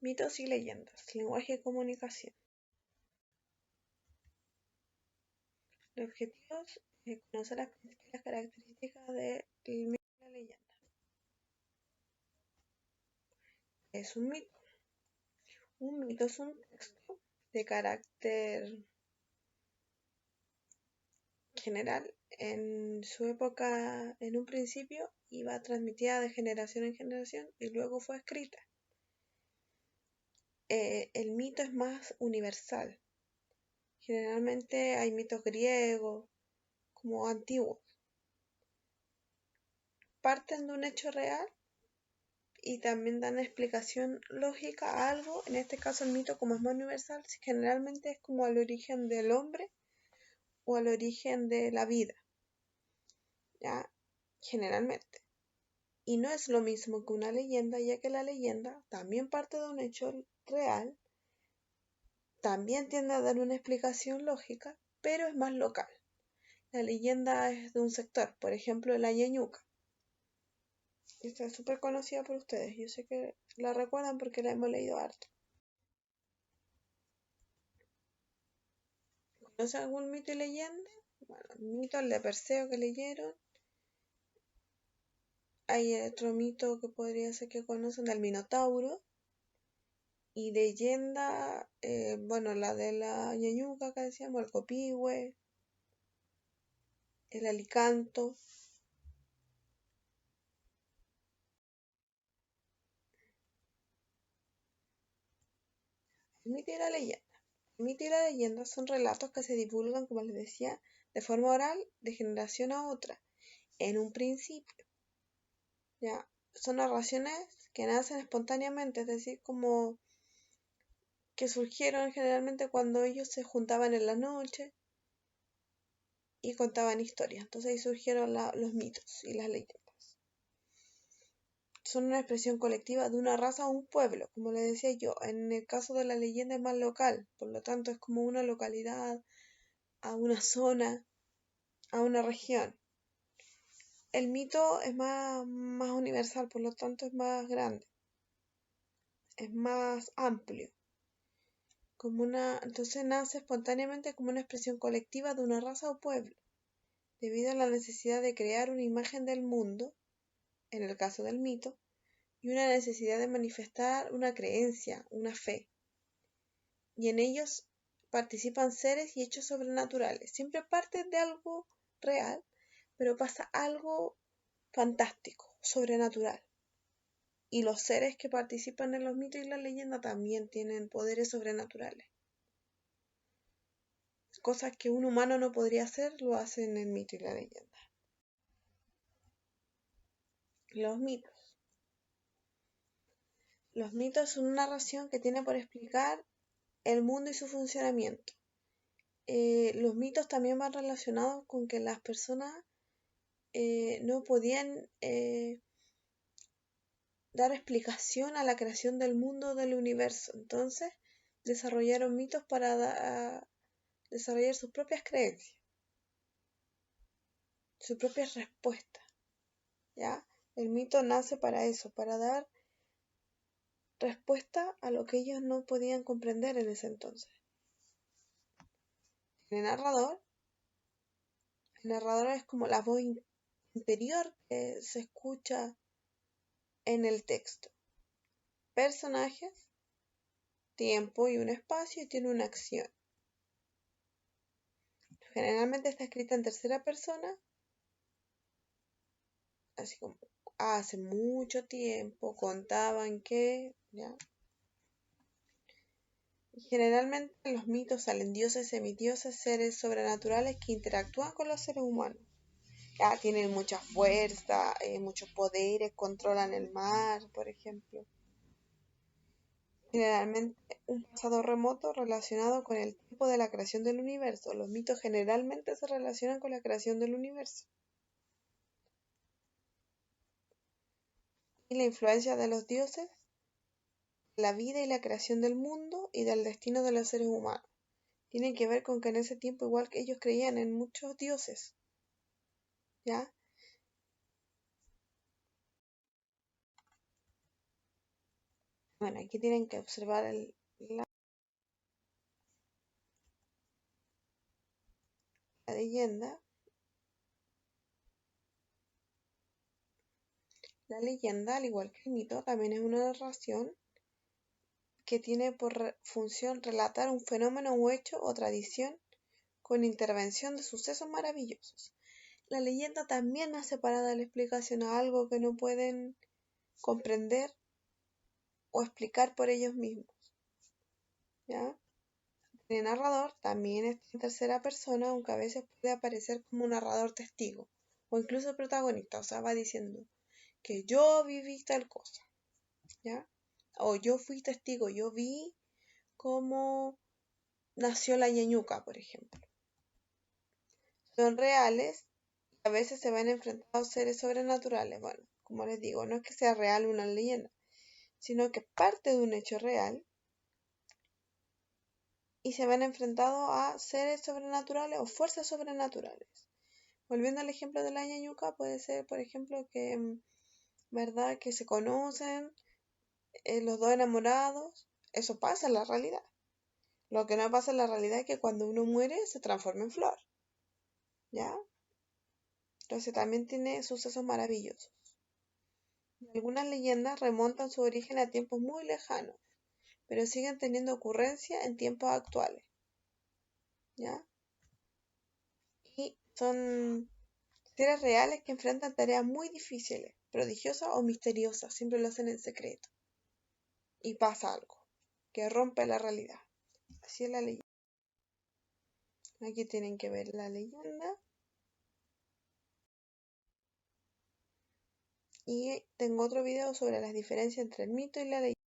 Mitos y leyendas, lenguaje y comunicación. El objetivo es conocer las principales características del mito y la leyenda. Es un mito. Un mito es un texto de carácter general. En su época, en un principio, iba transmitida de generación en generación y luego fue escrita. El mito es más universal. Generalmente hay mitos griegos, como antiguos. Parten de un hecho real y también dan explicación lógica a algo. En este caso el mito, como es más universal, generalmente es como al origen del hombre o al origen de la vida, ¿ya? Generalmente. Y no es lo mismo que una leyenda, ya que la leyenda también parte de un hecho real, también tiende a dar una explicación lógica, pero es más local. La leyenda es de un sector, por ejemplo la ñañuca. Esta es súper conocida por ustedes, yo sé que la recuerdan porque la hemos leído harto. ¿Conocen algún mito y leyenda? Bueno, el mito, el de Perseo que leyeron. Hay otro mito que podría ser que conocen del Minotauro. Y leyenda, bueno, la de la ñañuca que decíamos, el copihue, el alicanto. El mito y la leyenda. El mito y la leyenda son relatos que se divulgan, como les decía, de forma oral, de generación a otra, en un principio. ¿Ya? Son narraciones que nacen espontáneamente, es decir, como que surgieron generalmente cuando ellos se juntaban en la noche y contaban historias. Entonces ahí surgieron los mitos y las leyendas. Son una expresión colectiva de una raza o un pueblo, como les decía yo. En el caso de la leyenda es más local, por lo tanto es como una localidad, a una zona, a una región. El mito es más universal, por lo tanto es más grande, es más amplio. Entonces nace espontáneamente como una expresión colectiva de una raza o pueblo, debido a la necesidad de crear una imagen del mundo, en el caso del mito, y una necesidad de manifestar una creencia, una fe. Y en ellos participan seres y hechos sobrenaturales. Siempre parte de algo real, pero pasa algo fantástico, sobrenatural. Y los seres que participan en los mitos y la leyenda también tienen poderes sobrenaturales. Cosas que un humano no podría hacer, lo hacen en el mito y la leyenda. Los mitos. Los mitos son una narración que tiene por explicar el mundo y su funcionamiento. Los mitos también van relacionados con que las personas no podían dar explicación a la creación del mundo, del universo. Entonces desarrollaron mitos para desarrollar sus propias creencias, sus propias respuestas. ¿Ya? El mito nace para eso, para dar respuesta a lo que ellos no podían comprender en ese entonces. El narrador es como la voz interior que se escucha en el texto. Personajes, tiempo y un espacio, y tiene una acción. Generalmente está escrita en tercera persona, así como hace mucho tiempo contaban que, ¿ya? Y generalmente en los mitos salen dioses, semidioses, seres sobrenaturales que interactúan con los seres humanos. Ya tienen mucha fuerza, muchos poderes, controlan el mar, por ejemplo. Generalmente un pasado remoto relacionado con el tiempo de la creación del universo. Los mitos generalmente se relacionan con la creación del universo. Y la influencia de los dioses, la vida y la creación del mundo y del destino de los seres humanos. Tiene que ver con que en ese tiempo igual que ellos creían en muchos dioses. ¿Ya? Bueno, aquí tienen que observar la leyenda. La leyenda, al igual que el mito, también es una narración que tiene por función relatar un fenómeno o hecho o tradición con intervención de sucesos maravillosos. La leyenda también nace para dar explicación a algo que no pueden comprender o explicar por ellos mismos. ¿Ya? El narrador también está en tercera persona, aunque a veces puede aparecer como un narrador testigo o incluso protagonista, o sea, va diciendo que yo viví tal cosa, ¿ya? O yo fui testigo, yo vi cómo nació la ñañuca, por ejemplo. Son reales y a veces se ven enfrentados seres sobrenaturales. Bueno, como les digo, no es que sea real una leyenda, sino que parte de un hecho real y se ven enfrentados a seres sobrenaturales o fuerzas sobrenaturales. Volviendo al ejemplo de la ñañuca, puede ser, por ejemplo, que, ¿verdad? Que se conocen los dos enamorados. Eso pasa en la realidad. Lo que no pasa en la realidad es que cuando uno muere se transforma en flor. ¿Ya? Entonces también tiene sucesos maravillosos. Algunas leyendas remontan su origen a tiempos muy lejanos, pero siguen teniendo ocurrencia en tiempos actuales. ¿Ya? Y son seres reales que enfrentan tareas muy difíciles, prodigiosas o misteriosas, siempre lo hacen en secreto. Y pasa algo que rompe la realidad. Así es la leyenda. Aquí tienen que ver la leyenda. Y tengo otro video sobre las diferencias entre el mito y la leyenda.